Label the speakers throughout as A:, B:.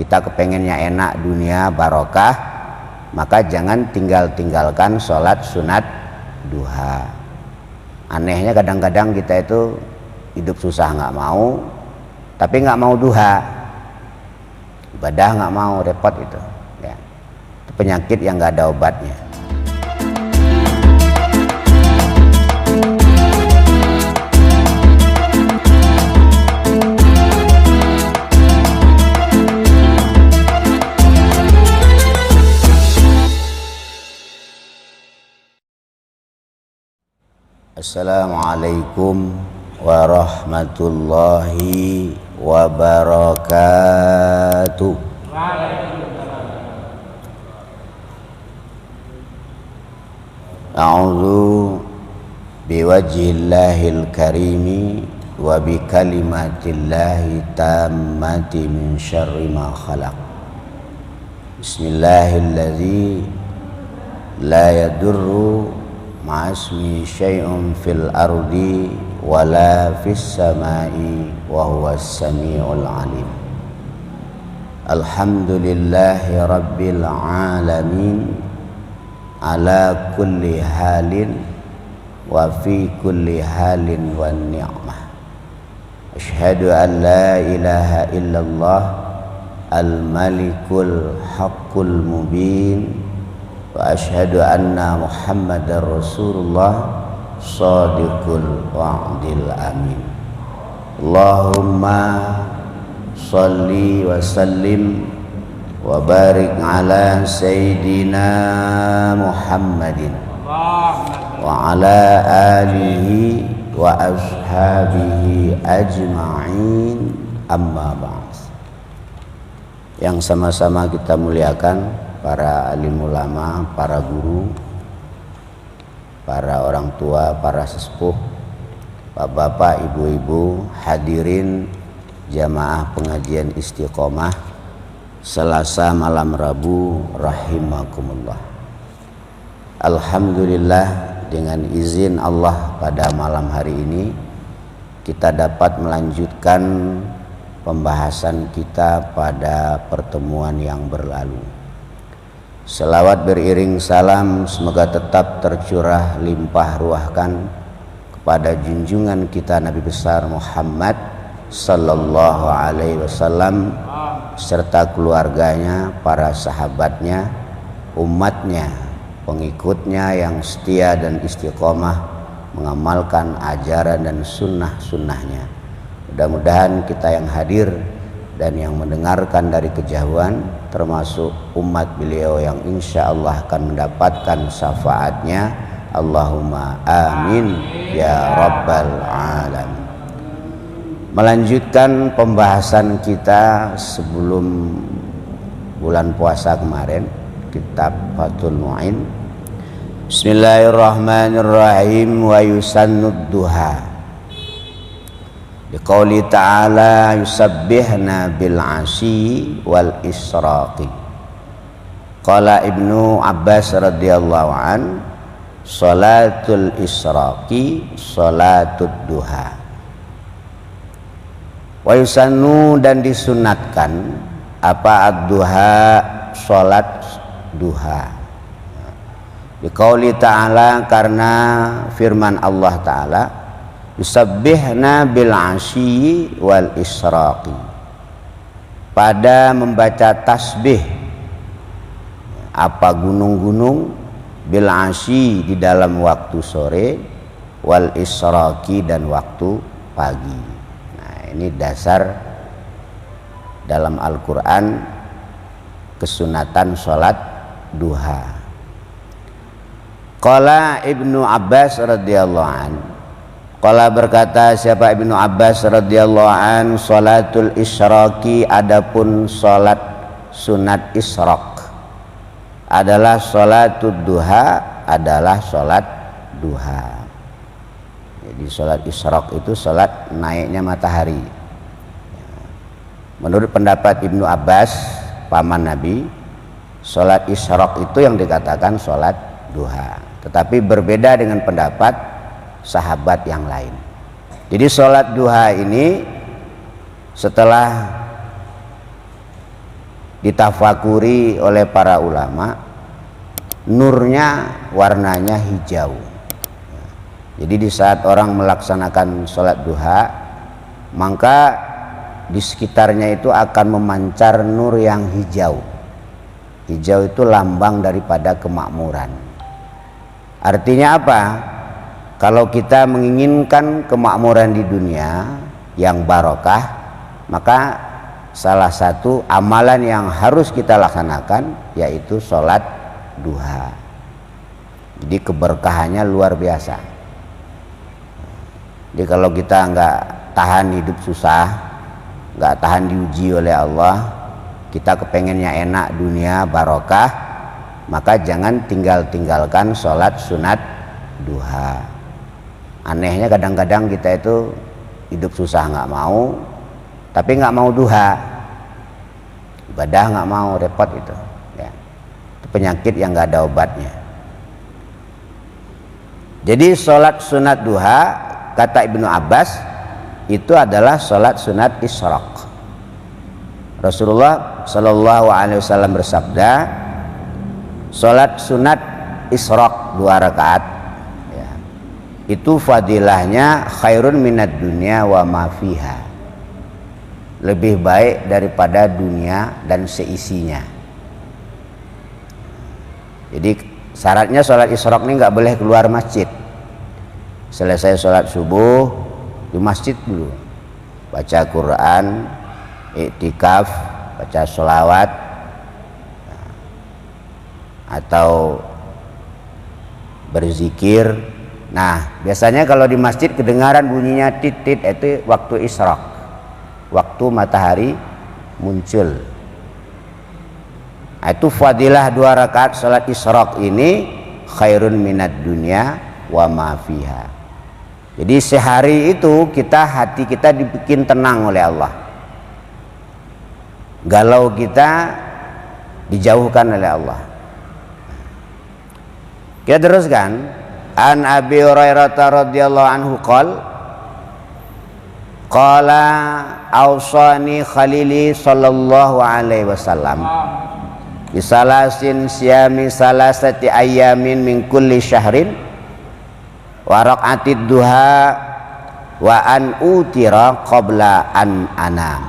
A: kita kepengennya enak, dunia barokah, maka jangan tinggalkan sholat sunat duha. Anehnya kadang-kadang kita itu hidup susah nggak mau, tapi nggak mau duha, ibadah nggak mau, repot itu ya. Itu penyakit yang nggak ada obatnya. Assalamualaikum warahmatullahi wabarakatuh. A'udzu biwajhillahil karimi wa bikalimatillahi tammati min syarri ma khalaq. Bismillahilladzi la yadurru ma'asmi syai'un fil ardi wala fis samai wa huwas samiul alim. Alhamdulillahi rabbil alamin ala kulli halin wa fi kulli halin wan ni'mah. Asyhadu an la ilaha illallah al-malikul haqqul mubin wa asyhadu anna Muhammadar Rasulullah shadiqul wa'dil amin. Allahumma shalli wa sallim wa barik ala sayyidina Muhammadin wa ala alihi wa ashabihi ajma'in, amma ba'd. Yang sama-sama kita muliakan para alim ulama, para guru, para orang tua, para sesepuh, bapak-bapak, ibu-ibu, hadirin jamaah pengajian Istiqomah Selasa malam Rabu rahimakumullah. Alhamdulillah, dengan izin Allah pada malam hari ini kita dapat melanjutkan pembahasan kita pada pertemuan yang berlalu. Selawat beriring salam semoga tetap tercurah limpah ruahkan kepada junjungan kita Nabi besar Muhammad sallallahu alaihi wasallam serta keluarganya, para sahabatnya, umatnya, pengikutnya yang setia dan istiqomah mengamalkan ajaran dan sunnah-sunnahnya. Mudah-mudahan kita yang hadir dan yang mendengarkan dari kejauhan termasuk umat beliau yang insya Allah akan mendapatkan syafaatnya. Allahumma amin ya rabbal alamin. Melanjutkan pembahasan kita sebelum bulan puasa kemarin, kitab Fathul Mu'in. Bismillahirrahmanirrahim. Wa yusannud duha biqauli ta'ala yusabbihna bil asyi wal israqi. Qala Ibnu Abbas radhiyallahu an, salatul israqi salatud duha. Wa yusannu, dan disunatkan apa ad-duha, salat duha. Biqauli ta'ala, karena firman Allah ta'ala, yusabbihna bil asyi wal israqi, pada membaca tasbih apa gunung-gunung, bil asyi di dalam waktu sore, wal israqi dan waktu pagi. Nah, ini dasar dalam Al-Quran kesunatan sholat duha. Qala Ibnu Abbas radhiyallahu anhu, qala berkata siapa Ibnu Abbas radhiyallahu an, salatul isyraqi, adapun salat sunat isyraq adalah salatud duha, adalah salat duha. Jadi salat isyraq itu salat naiknya matahari. Menurut pendapat Ibnu Abbas, paman Nabi, salat isyraq itu yang dikatakan salat duha. Tetapi berbeda dengan pendapat sahabat yang lain. Jadi sholat duha ini setelah ditafakuri oleh para ulama, nurnya warnanya hijau. Jadi di saat orang melaksanakan sholat duha, maka di sekitarnya itu akan memancar nur yang hijau. Hijau itu lambang daripada kemakmuran. Artinya apa? Kalau kita menginginkan kemakmuran di dunia yang barokah, maka salah satu amalan yang harus kita laksanakan yaitu sholat duha. Jadi keberkahannya luar biasa. Jadi kalau kita nggak tahan hidup susah, nggak tahan diuji oleh Allah, kita kepengennya enak dunia barokah, maka jangan tinggalkan sholat sunat duha. Anehnya kadang-kadang kita itu hidup susah nggak mau, tapi nggak mau duha, ibadah nggak mau, repot itu. Ya. Itu penyakit yang nggak ada obatnya. Jadi sholat sunat duha, kata Ibnu Abbas, itu adalah sholat sunat isyraq. Rasulullah Shallallahu Alaihi Wasallam bersabda, sholat sunat isyraq 2 rakaat, ya, itu fadilahnya khairun minad dunya wa ma fiha, lebih baik daripada dunia dan seisinya. Jadi syaratnya sholat isyraq ini nggak boleh keluar masjid. Selesai sholat subuh di masjid dulu, baca Quran, iktikaf, baca sholawat, atau berzikir. Nah, biasanya kalau di masjid kedengaran bunyinya tit-tit, itu waktu isyraq, waktu matahari muncul. Itu fadilah 2 rakaat sholat isyraq ini khairun minad dunya wa ma fiha. Jadi sehari itu hati kita dibikin tenang oleh Allah. Galau kita dijauhkan oleh Allah. Kita teruskan. An Abi Hurairah radhiyallahu anhu qala awsani khalili sallallahu alaihi wasallam bisalasin siyami salasati ayyamin min kulli syahrin wa raq'atid duha wa an utira qabla an anam.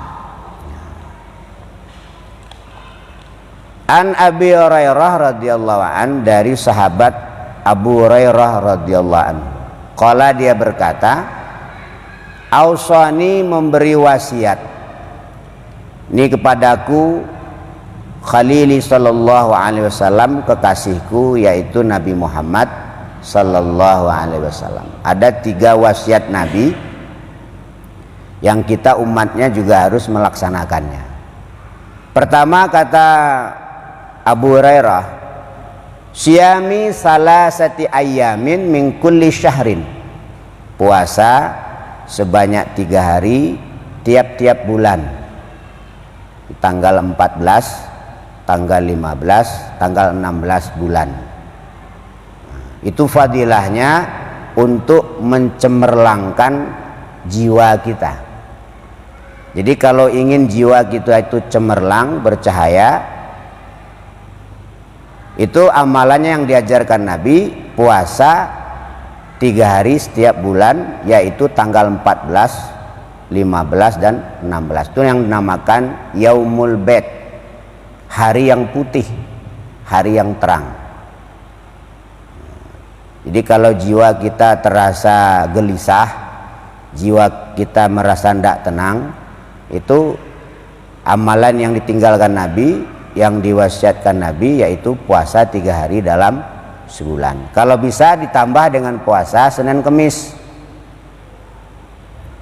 A: An Abi Hurairah radhiyallahu an, dari sahabat Abu Hurairah radhiyallahu an, qala, dia berkata, ausani, memberi wasiat ini kepadaku, khalili sallallahu alaihi wasallam, kekasihku yaitu Nabi Muhammad sallallahu alaihi wasallam. Ada 3 wasiat Nabi yang kita umatnya juga harus melaksanakannya. Pertama, kata Abu Hurairah, siyami salasati ayyamin min kulli syahrin, puasa sebanyak 3 hari tiap-tiap bulan, tanggal 14, tanggal 15, tanggal 16 bulan. Itu fadilahnya untuk mencemerlangkan jiwa kita. Jadi kalau ingin jiwa kita itu cemerlang, bercahaya, itu amalannya yang diajarkan Nabi, puasa 3 hari setiap bulan, yaitu tanggal 14, 15 dan 16. Itu yang dinamakan Yaumul Bait, hari yang putih, hari yang terang. Jadi kalau jiwa kita terasa gelisah, jiwa kita merasa tidak tenang, itu amalan yang ditinggalkan Nabi, yang diwasiatkan Nabi, yaitu puasa 3 hari dalam sebulan. Kalau bisa ditambah dengan puasa Senin Kemis.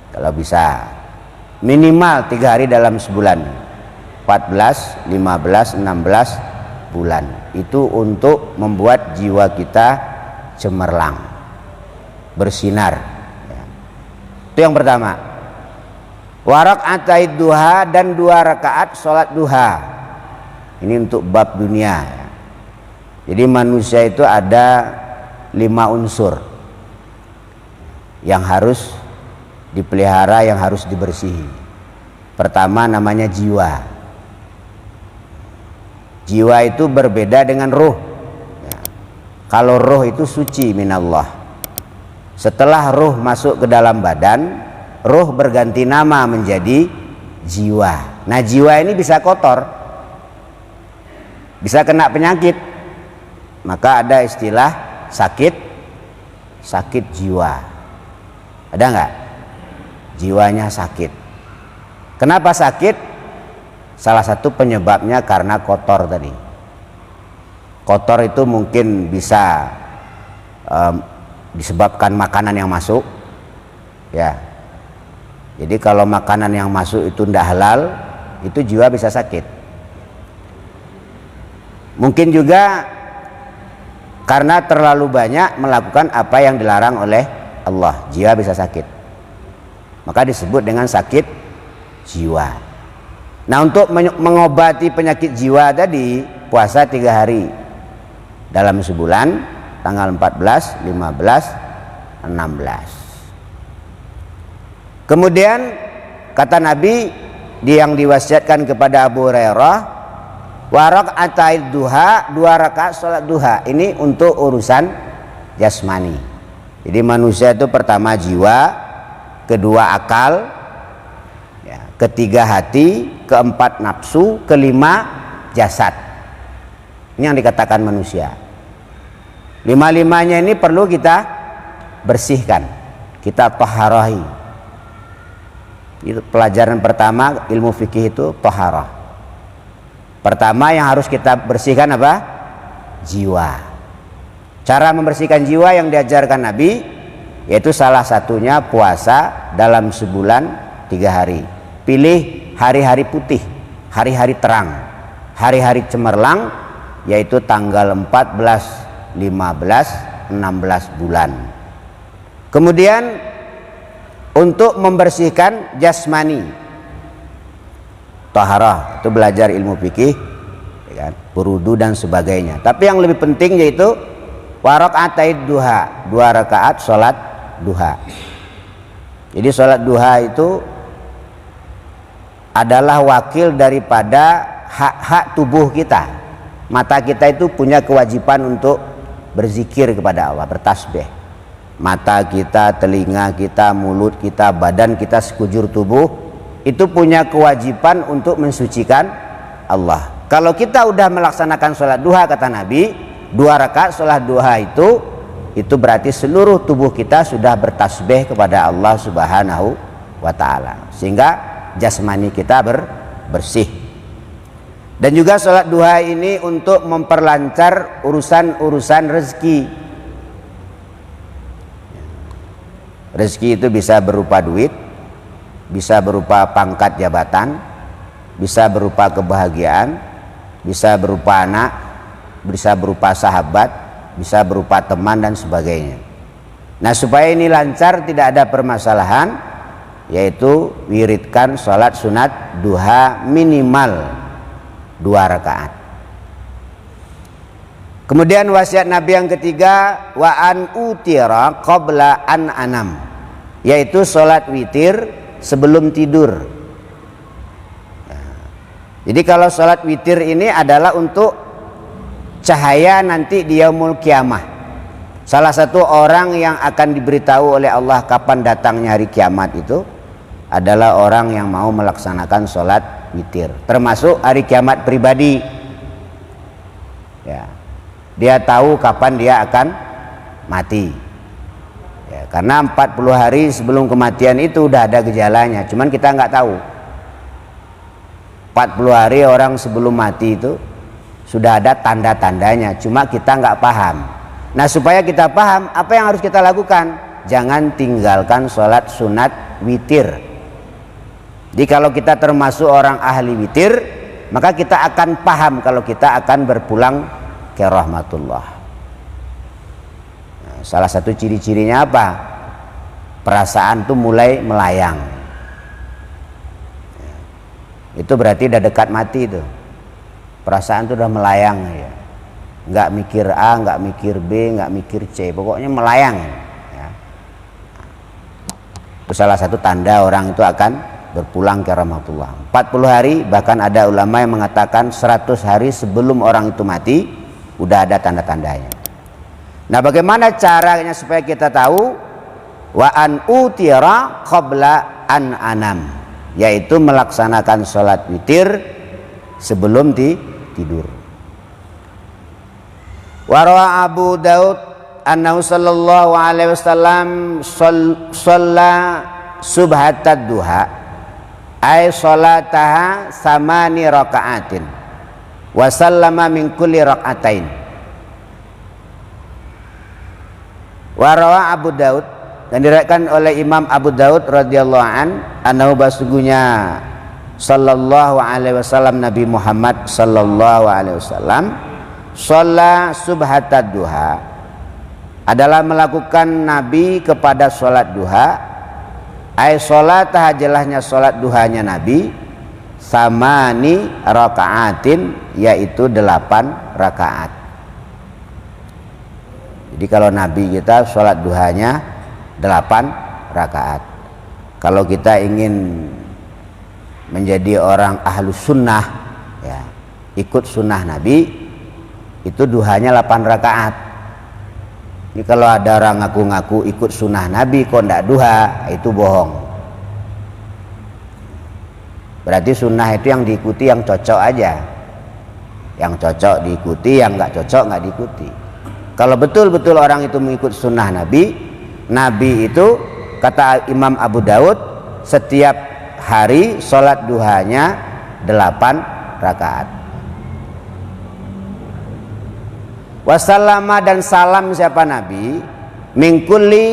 A: Kalau bisa minimal 3 hari dalam sebulan, 14, 15, 16 bulan. Itu untuk membuat jiwa kita cemerlang, bersinar, ya. Itu yang pertama. Warak ataid duha, dan 2 rakaat sholat duha. Ini untuk bab dunia, ya. Jadi manusia itu ada 5 unsur yang harus dipelihara, yang harus dibersihi. Pertama namanya jiwa. Jiwa itu berbeda dengan ruh. Ya. Kalau ruh itu suci minallah. Setelah ruh masuk ke dalam badan, ruh berganti nama menjadi jiwa. Nah, jiwa ini bisa kotor, bisa kena penyakit. Maka ada istilah sakit jiwa. Ada nggak? Jiwanya sakit. Kenapa sakit? Salah satu penyebabnya karena kotor tadi. Kotor itu mungkin bisa disebabkan makanan yang masuk, ya. Jadi kalau makanan yang masuk itu tidak halal, itu jiwa bisa sakit. Mungkin juga karena terlalu banyak melakukan apa yang dilarang oleh Allah, jiwa bisa sakit. Maka disebut dengan sakit jiwa. Nah, untuk mengobati penyakit jiwa tadi, puasa 3 hari dalam sebulan, tanggal 14, 15, 16. Kemudian kata Nabi yang diwasiatkan kepada Abu Hurairah, wa raka'atai duha, 2 rakaat salat duha. Ini untuk urusan jasmani. Jadi manusia itu pertama jiwa, kedua akal, ya, ketiga hati, keempat nafsu, kelima jasad. Ini yang dikatakan manusia. Lima-limanya ini perlu kita bersihkan, kita taharahi. Itu pelajaran pertama ilmu fikih itu taharah. Pertama yang harus kita bersihkan apa? Jiwa. Cara membersihkan jiwa yang diajarkan Nabi, yaitu salah satunya puasa dalam sebulan 3 hari. Pilih hari-hari putih, hari-hari terang, hari-hari cemerlang, yaitu tanggal 14, 15, 16 bulan. Kemudian untuk membersihkan jasmani, taharah, itu belajar ilmu fikih, ya kan? Wudu dan sebagainya. Tapi yang lebih penting yaitu wa raka'atai duha, 2 rakaat salat duha. Jadi salat duha itu adalah wakil daripada hak-hak tubuh kita. Mata kita itu punya kewajiban untuk berzikir kepada Allah, bertasbih. Mata kita, telinga kita, mulut kita, badan kita, sekujur tubuh itu punya kewajiban untuk mensucikan Allah. Kalau kita udah melaksanakan sholat duha, kata Nabi, 2 rakaat sholat duha itu berarti seluruh tubuh kita sudah bertasbih kepada Allah Subhanahu wa ta'ala, sehingga jasmani kita bersih. Dan juga sholat duha ini untuk memperlancar urusan rezeki. Rezeki itu bisa berupa duit, bisa berupa pangkat jabatan, bisa berupa kebahagiaan, bisa berupa anak, bisa berupa sahabat, bisa berupa teman dan sebagainya. Nah, supaya ini lancar, tidak ada permasalahan, yaitu wiridkan sholat sunat duha minimal 2 rakaat. Kemudian wasiat Nabi yang ketiga, wa an utira qabla an anam, yaitu sholat witir sebelum tidur. Jadi kalau sholat witir ini adalah untuk cahaya nanti di yaumul kiamah. Salah satu orang yang akan diberitahu oleh Allah kapan datangnya hari kiamat itu adalah orang yang mau melaksanakan sholat witir, termasuk hari kiamat pribadi. Ya, dia tahu kapan dia akan mati, ya, karena 40 hari sebelum kematian itu udah ada gejalanya, cuman kita nggak tahu. 40 hari orang sebelum mati itu sudah ada tanda-tandanya, cuma kita nggak paham. Nah, supaya kita paham, apa yang harus kita lakukan? Jangan tinggalkan sholat sunat witir. Jadi kalau kita termasuk orang ahli witir, maka kita akan paham kalau kita akan berpulang ke rahmatullah. Nah, salah satu ciri-cirinya apa? Perasaan tuh mulai melayang. Itu berarti udah dekat mati itu. Perasaan tuh udah melayang ya. Nggak mikir A, nggak mikir B, nggak mikir C, pokoknya melayang ya. Itu salah satu tanda orang itu akan berpulang ke rahmatullah. 40 hari, bahkan ada ulama yang mengatakan 100 hari sebelum orang itu mati udah ada tanda-tandanya. Nah, bagaimana caranya supaya kita tahu? Wa an utira qabla an anam, yaitu melaksanakan sholat witir sebelum tidur. Wa rawa Abu Daud annahu sallallahu alaihi wasallam shalla subhatad duha ay sholataha samani raka'atin wa sallama min kulli raka'atain. Wa rawa Abu Daud, dan diriwayatkan oleh Imam Abu Daud radhiyallahu an, annahu basungguhnya sallallahu alaihi wasallam, Nabi Muhammad sallallahu alaihi wasallam, sholat subhatad duha, adalah melakukan Nabi kepada sholat duha, ay sholat jelasnya sholat duhanya Nabi, samani rakaatin, yaitu 8 rakaat. Jadi kalau Nabi kita sholat duhanya 8 rakaat. Kalau kita ingin menjadi orang ahlus sunnah, ya, ikut sunnah Nabi, itu duhanya 8 rakaat. Ini kalau ada orang ngaku-ngaku ikut sunnah Nabi kok ndak duha, itu bohong. Berarti sunnah itu yang diikuti yang cocok aja, yang cocok diikuti, yang nggak cocok nggak diikuti. Kalau betul-betul orang itu mengikut sunnah Nabi, Nabi itu kata Imam Abu Daud setiap hari sholat duhanya 8 rakaat. Wasallama, dan salam siapa Nabi, mingkuli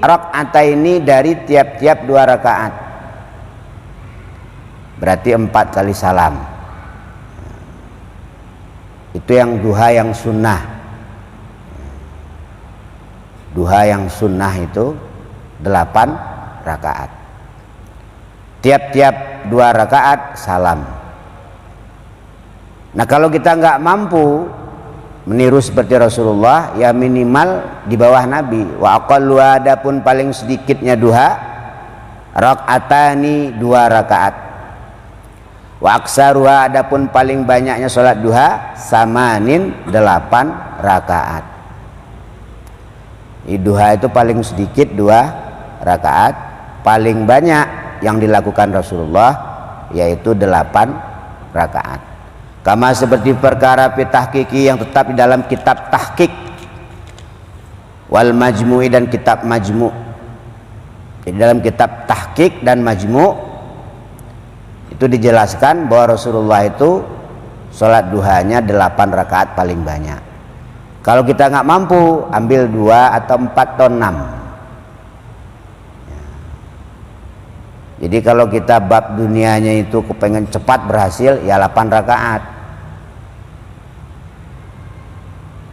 A: rak'ataini, dari tiap-tiap 2 rakaat. Berarti 4 kali salam. Itu yang duha yang sunnah. Duha yang sunnah itu 8 rakaat. Tiap-tiap 2 rakaat salam. Nah, kalau kita nggak mampu meniru seperti Rasulullah, ya minimal di bawah Nabi. Wa aqallu, adapun paling sedikitnya duha, rak'atani, 2 rakaat. Wa aksaruha, adapun paling banyaknya sholat duha, samanin, 8 rakaat. Duha itu paling sedikit 2 rakaat, paling banyak yang dilakukan Rasulullah yaitu 8 rakaat. Kama seperti perkara pitahkiki yang tetap di dalam kitab tahqiq wal majmu'i, dan kitab majmu'. Di dalam kitab tahqiq dan majmu' itu dijelaskan bahwa Rasulullah itu sholat duhanya 8 rakaat paling banyak. Kalau kita nggak mampu, ambil 2 atau 4 atau 6. Jadi kalau kita bab dunianya itu kepengen cepat berhasil, ya 8 rakaat.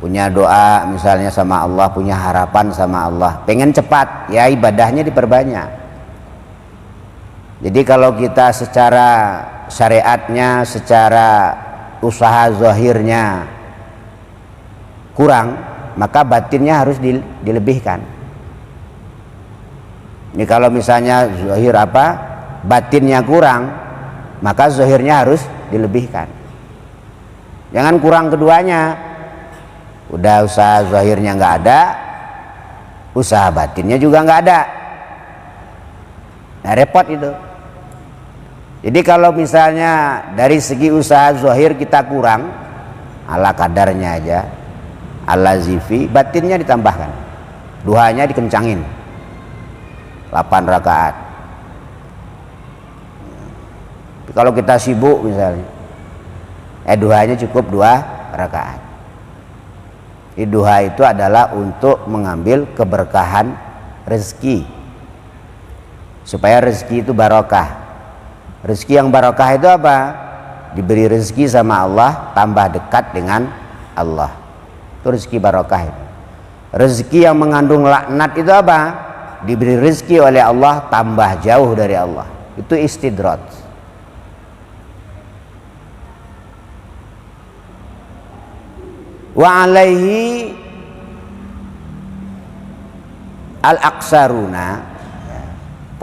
A: Punya doa misalnya sama Allah, punya harapan sama Allah, pengen cepat, ya ibadahnya diperbanyak. Jadi kalau kita secara syariatnya, secara usaha zahirnya kurang, maka batinnya harus dilebihkan. Ini kalau misalnya zahir batinnya kurang, maka zahirnya harus dilebihkan. Jangan kurang keduanya. Udah usaha zahirnya nggak ada, usaha batinnya juga nggak ada. Nah, repot itu. Jadi kalau misalnya dari segi usaha zahir kita kurang, ala kadarnya aja, ala zifi, batinnya ditambahkan, duhanya dikencangin, 8 rakaat. Kalau kita sibuk misalnya, duhanya cukup 2 rakaat. Duha itu adalah untuk mengambil keberkahan rezeki, supaya rezeki itu barokah. Rezeki yang barokah itu apa? Diberi rezeki sama Allah, tambah dekat dengan Allah. Itu rezeki barokah itu. Rezeki yang mengandung laknat itu apa? Diberi rezeki oleh Allah, tambah jauh dari Allah. Itu istidraj. Wa alaihi al-aksaruna,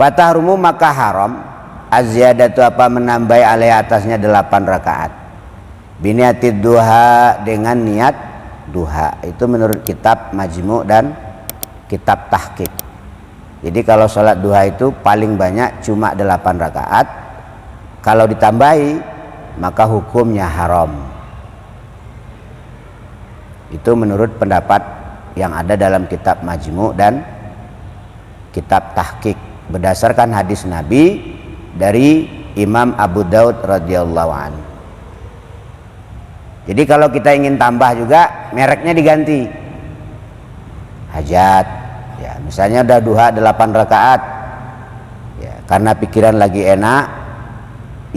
A: fatahrumu, maka haram Az-ziyadatu apa menambahi alai atasnya 8 rakaat. Biniatid duha dengan niat duha. Itu menurut kitab Majmu' dan kitab Tahqiq. Jadi kalau sholat duha itu paling banyak cuma 8 rakaat. Kalau ditambahi maka hukumnya haram. Itu menurut pendapat yang ada dalam kitab Majmu' dan kitab Tahqiq berdasarkan hadis Nabi dari Imam Abu Daud radhiyallahu anhu. Jadi kalau kita ingin tambah juga mereknya diganti. Hajat, ya misalnya udah duha 8 rakaat, ya karena pikiran lagi enak,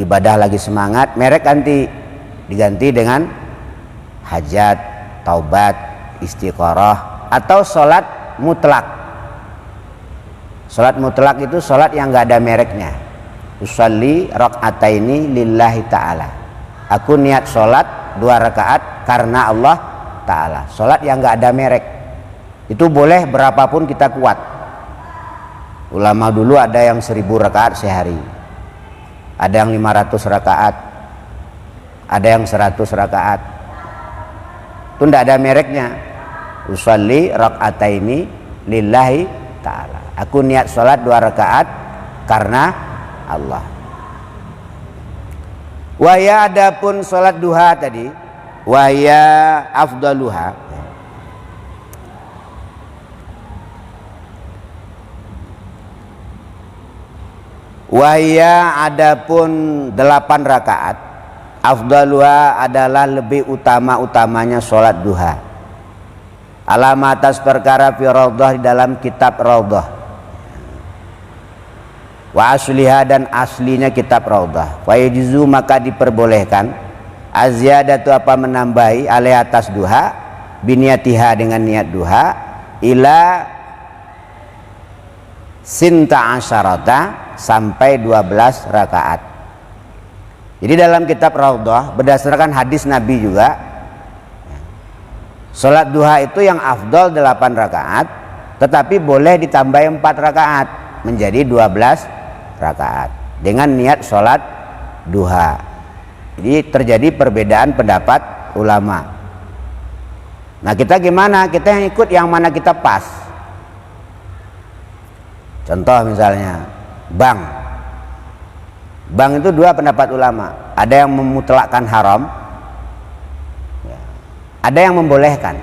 A: ibadah lagi semangat, merek diganti dengan hajat, taubat, istiqoroh, atau sholat mutlak. Sholat mutlak itu sholat yang nggak ada mereknya. Usolli rakaataini lillahi ta'ala. Aku niat sholat 2 rakaat karena Allah Ta'ala. Sholat yang nggak ada merek. Itu boleh berapapun kita kuat. Ulama dulu ada yang 1000 rakaat sehari, ada yang 500 rakaat, ada yang 100 rakaat. Itu tidak ada mereknya. Usolli rakaataini lillahi ta'ala. Aku niat sholat 2 rakaat karena Allah. Waya adapun sholat duha tadi, waya afdaluha. Waya adapun 8 rakaat, afdaluha adalah lebih utama-utamanya sholat duha. Alamat atas perkara fi raudhah di dalam kitab raudhah. Wa asliha dan aslinya kitab raudhah. Wa yajzu maka diperbolehkan az-ziyadatu apa menambahi alai atas duha biniyatiha dengan niat duha ila sinta asyarata sampai 12 rakaat. Jadi dalam kitab raudhah berdasarkan hadis Nabi juga, sholat duha itu yang afdol 8 rakaat, tetapi boleh ditambah 4 rakaat menjadi 12 rakaat dengan niat sholat duha. Jadi terjadi perbedaan pendapat ulama. Nah kita gimana? Kita yang ikut yang mana kita pas. Contoh misalnya bank itu 2 pendapat ulama. Ada yang memutlakkan haram, ada yang membolehkan.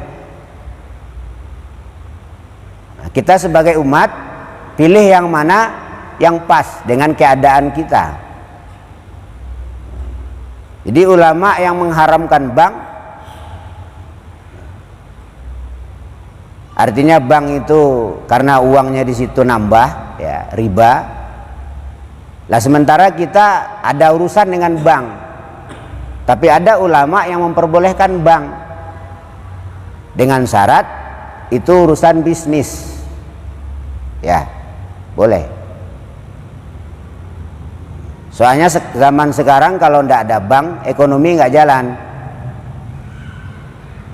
A: Nah, kita sebagai umat pilih yang mana yang pas dengan keadaan kita. Jadi ulama yang mengharamkan bank, artinya bank itu karena uangnya di situ nambah, ya riba. Lah sementara kita ada urusan dengan bank, tapi ada ulama yang memperbolehkan bank dengan syarat itu urusan bisnis, ya boleh. Soalnya zaman sekarang kalau tidak ada bank, ekonomi nggak jalan.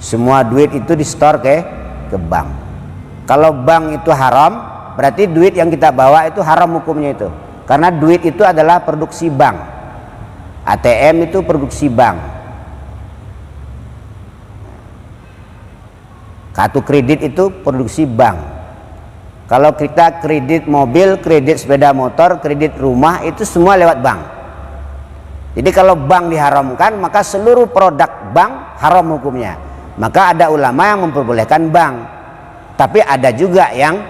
A: Semua duit itu di-store ke bank. Kalau bank itu haram, berarti duit yang kita bawa itu haram hukumnya itu. Karena duit itu adalah produksi bank. ATM itu produksi bank. Kartu kredit itu produksi bank. Kalau kita kredit mobil, kredit sepeda motor, kredit rumah itu semua lewat bank. Jadi kalau bank diharamkan maka seluruh produk bank haram hukumnya. Maka ada ulama yang memperbolehkan bank, tapi ada juga yang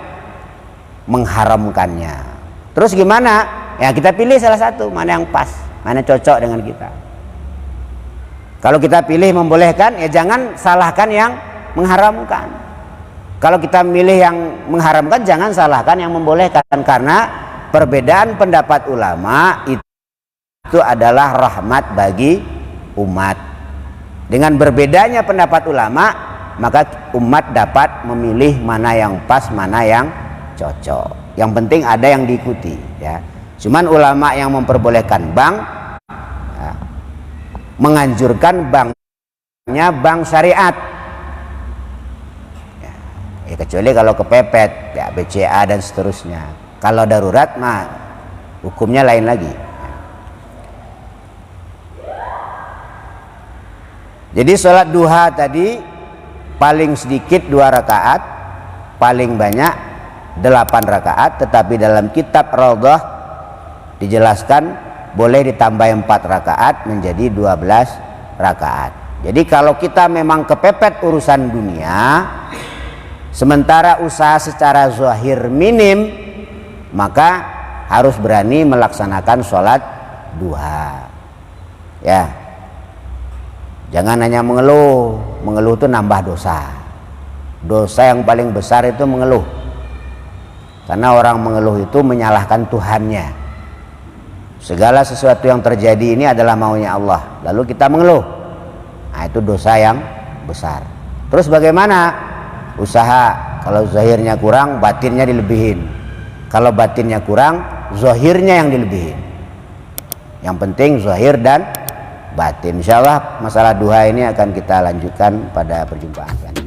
A: mengharamkannya. Terus gimana? Ya kita pilih salah satu, mana yang pas, mana cocok dengan kita. Kalau kita pilih membolehkan, ya jangan salahkan yang mengharamkan. Kalau kita milih yang mengharamkan, jangan salahkan yang membolehkan, karena perbedaan pendapat ulama itu adalah rahmat bagi umat. Dengan berbedanya pendapat ulama, maka umat dapat memilih mana yang pas, mana yang cocok. Yang penting ada yang diikuti, ya. Cuman ulama yang memperbolehkan bank, ya, menganjurkan banknya bank syariat. Ya, kecuali kalau kepepet, ya BCA dan seterusnya. Kalau darurat mah hukumnya lain lagi. Jadi sholat duha tadi paling sedikit 2 rakaat, paling banyak 8 rakaat, tetapi dalam kitab Raudhah dijelaskan boleh ditambah 4 rakaat menjadi 12 rakaat. Jadi kalau kita memang kepepet urusan dunia, sementara usaha secara zahir minim, maka harus berani melaksanakan sholat duha. Ya, jangan hanya mengeluh. Mengeluh itu nambah dosa. Dosa yang paling besar itu mengeluh. Karena orang mengeluh itu menyalahkan Tuhannya. Segala sesuatu yang terjadi ini adalah maunya Allah, lalu kita mengeluh. Nah, itu dosa yang besar. Terus bagaimana? Usaha. Kalau zahirnya kurang, batinnya dilebihin. Kalau batinnya kurang, zahirnya yang dilebihin. Yang penting zahir dan batin. Insyaallah masalah duha ini akan kita lanjutkan pada perjumpaan selanjutnya.